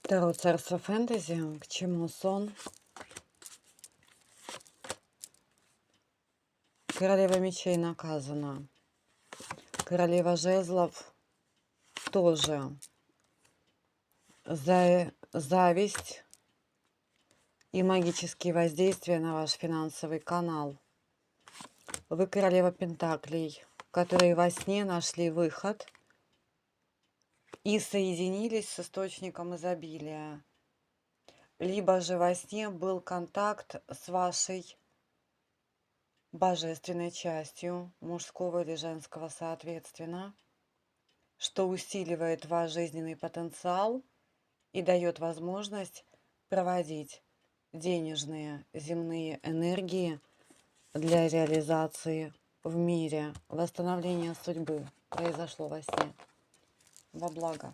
Таро царство фэнтези. К чему сон? Королева мечей наказана. Королева жезлов тоже. Зависть и магические воздействия на ваш финансовый канал. Вы королева пентаклей, которые во сне нашли выход и соединились с источником изобилия. Либо же во сне был контакт с вашей божественной частью, мужского или женского соответственно, что усиливает ваш жизненный потенциал и дает возможность проводить денежные земные энергии для реализации в мире. Восстановление судьбы произошло во сне. Во благо.